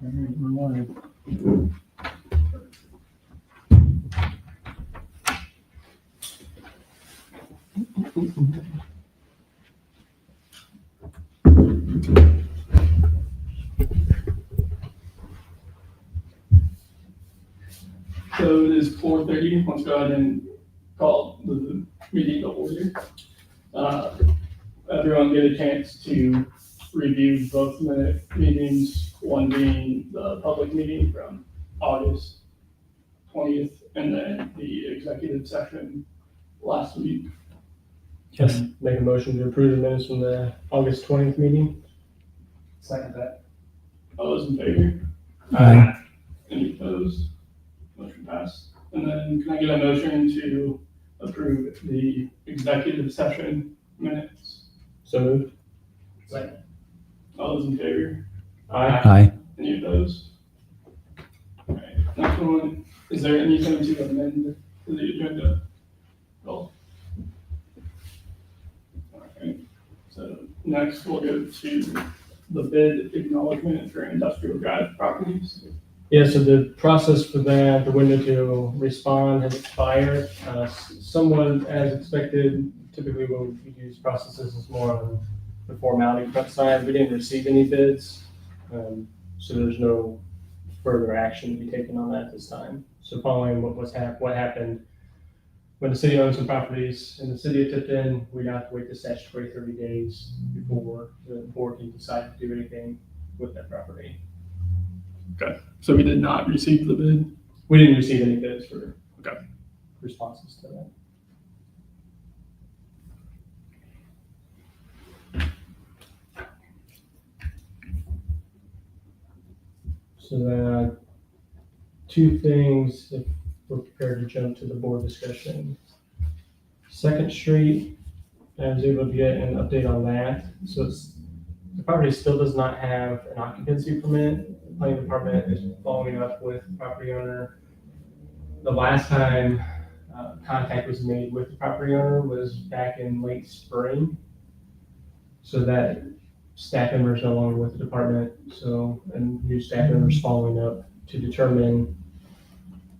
So it is 4:30. Let's go ahead and call the meeting to order. Everyone get a chance to review both minute meetings, one being the public meeting from August 20th, and then the executive session last week. Yes, make a motion to approve the minutes from the August 20th meeting. Second that. All those in favor? Aye. Any opposed? Motion passed. And then can I get a motion to approve the executive session minutes? So moved. Second. All those in favor? Aye. Any opposed? All right, next one, is there anything to amend to the agenda? All right, so next we'll go to the bid acknowledgement for industrial drive properties. Yeah, so the process for that, the window to respond has expired, somewhat as expected. Typically when we use processes is more on the formality front side. We didn't receive any bids, so there's no further action to be taken on that this time. So following what happened when the city owned some properties in the city of Tipton, we'd have to wait the statutory 30 days before the board can decide to do anything with that property. Okay, so we did not receive the bid. We didn't receive any bids for Okay. responses to that. So two things, if we're prepared to jump to the board discussion. 2nd Street, I was able to get an update on that. So the property still does not have an occupancy permit. The planning department is following up with the property owner. The last time contact was made with the property owner was back in late spring. So that staff member is no longer with the department. So a new staff member is following up to determine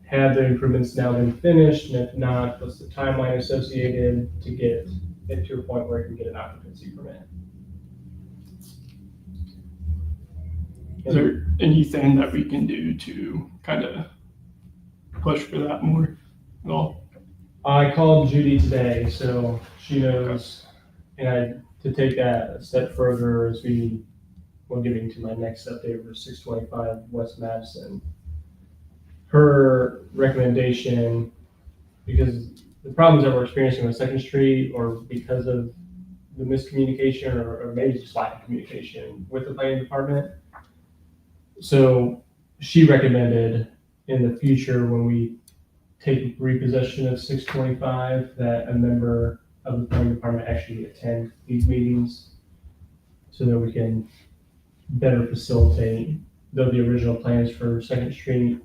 have the improvements now been finished, and if not, what's the timeline associated to get it to a point where it can get an occupancy permit. Is there anything that we can do to kind of push for that more at all? I called Judy today, so she knows, and to take that a step further as we're getting to my next update for 625 West Madison. Her recommendation, because the problems that we're experiencing on 2nd Street or because of the miscommunication or maybe just lack of communication with the planning department. So she recommended in the future when we take repossession of 625 that a member of the planning department actually attend these meetings so that we can better facilitate, though the original plans for 2nd Street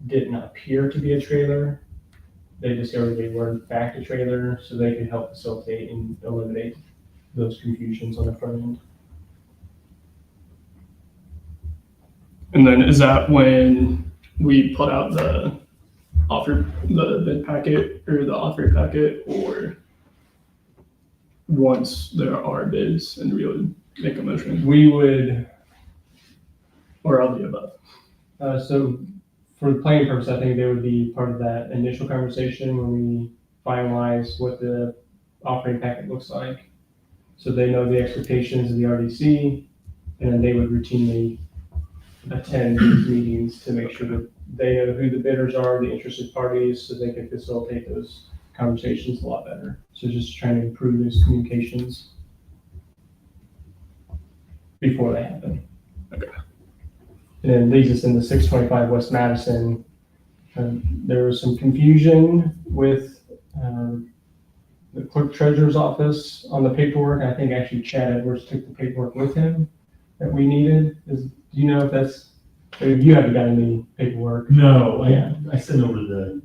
didn't appear to be a trailer. They discovered they were in fact a trailer, so they could help facilitate and eliminate those confusions on the front end. And then is that when we put out the bid packet or the offer packet, or once there are bids and we would make a motion, We would, or all the above? so for the planning purpose, I think they would be part of that initial conversation when we finalize what the offering packet looks like. So they know the expectations of the RDC, and then they would routinely attend these meetings to make sure that they know who the bidders are, the interested parties, so they can facilitate those conversations a lot better. So just trying to improve those communications before they happen. Okay. And then leads us into 625 West Madison. There was some confusion with the clerk treasurer's office on the paperwork. I think actually Chad Edwards took the paperwork with him that we needed. Do you know if that's, or you haven't got any paperwork? No, Yeah. I sent over the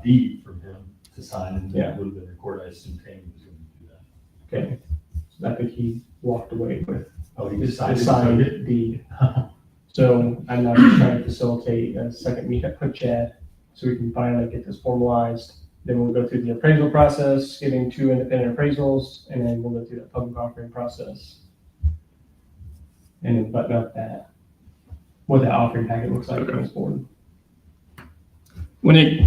deed from him to sign, and Yeah. that would have been recorded. I assumed Tammy was going to do that. Okay. So I think he walked away with Oh, he his decided signed deed. So I'm now just trying to facilitate a second meetup with Chad, so we can finally get this formalized. Then we'll go through the appraisal process, getting 2 independent appraisals, and then we'll go through that public offering process. And then button up what that offering packet looks like for this board.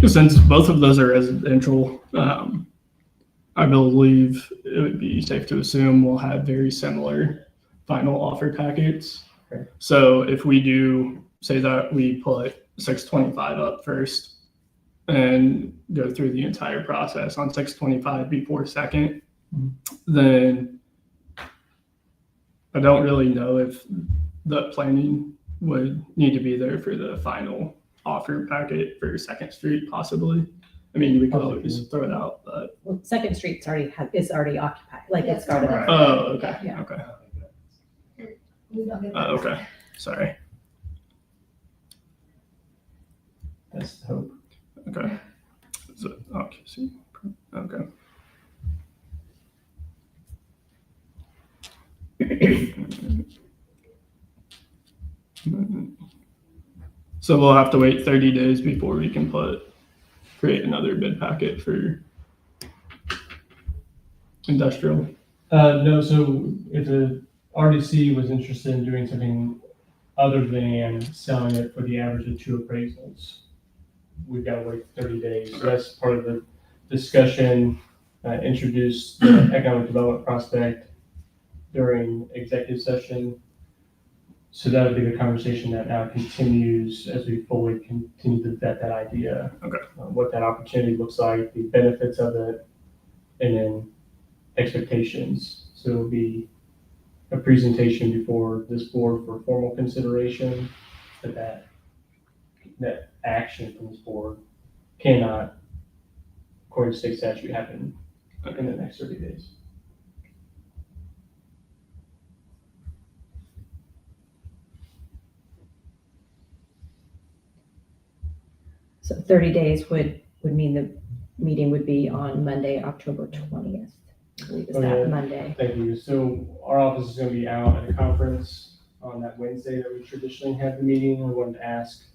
Since both of those are residential, I believe it would be safe to assume we'll have very similar final offer packets. Okay. So if we do say that we put 625 up first and go through the entire process on 625 before second, then I don't really know if the planning would need to be there for the final offer packet for Second Street, possibly. I mean, we could always throw it out, but. Well, Second Street's is already occupied, like it's started. Right. Oh, okay, Yeah. okay. We don't get Okay, sorry. That's the hope. Okay. So, okay, see, okay. So we'll have to wait 30 days before we can create another bid packet for industrial. No, so if the RDC was interested in doing something other than selling it for the average of 2 appraisals, we've got to wait 30 days. So that's part of the discussion, introduce the economic development prospect during executive session. So that would be the conversation that now continues as we fully continue to vet that idea. Okay. What that opportunity looks like, the benefits of it, and then expectations. So it'll be a presentation before this board for formal consideration, but that action from this board cannot, according to state statute, happen in the next 30 days. So 30 days would mean the meeting would be on Monday, October 20th. I believe is that Okay. Monday. Thank you. So our office is going to be out at a conference on that Wednesday that we traditionally have the meeting. I wanted to ask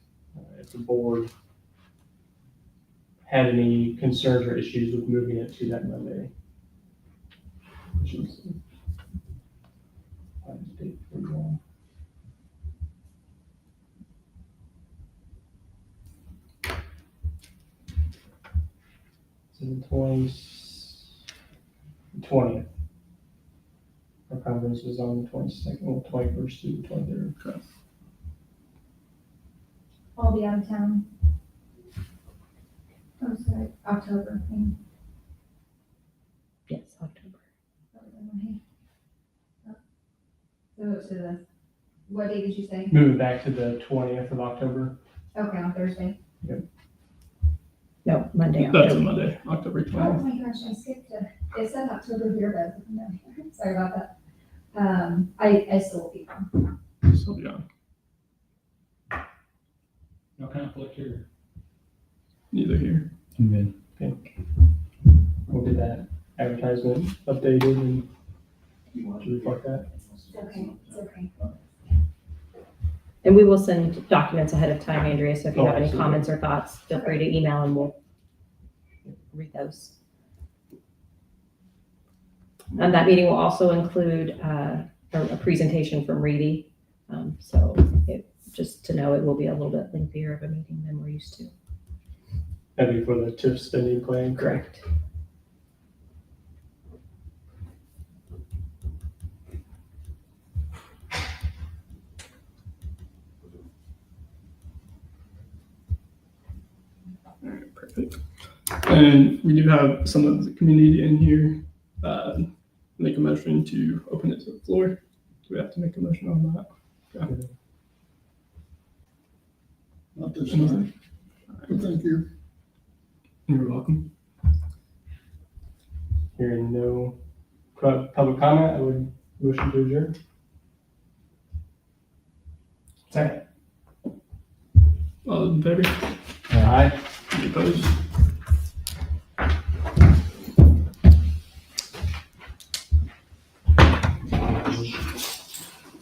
if the board had any concerns or issues with moving it to that Monday. Which is- I'll just take it for you all. So the 20th. Our conference is on the 22nd, or 21st to the 23rd. Okay. I'll be out of town. I'm sorry, October. Yes, October. So what day did you say? Moving back to the 20th of October. Okay, on Thursday. No, Monday, That's a October. Monday, October Oh 20th. my gosh, I skipped it said October here, but no, sorry about that. I still will be gone. So, yeah, No conflict here. neither here. Good. We'll get that advertisement updated and to reflect that. It's okay, it's okay. And we will send documents ahead of time, Andrea, so if you Oh, have any absolutely. comments or thoughts, feel free to email and we'll read those. And that meeting will also include a presentation from Reedy. So just to know, it will be a little bit lengthier of a meeting than we're used to. That'd be for the TIF spending plan, correct? Correct. All right, perfect. And we do have some of the community in here. Make a motion to open it to the floor. Do we have to make a motion on that? Okay. Not this time. Thank you. You're welcome. Hearing no public comment, I would motion to adjourn. Second. All in favor? Aye. Any opposed?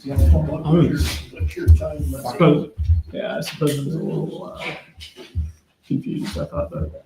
Do you have a phone book? That's your time. I suppose it was a little confused. I thought that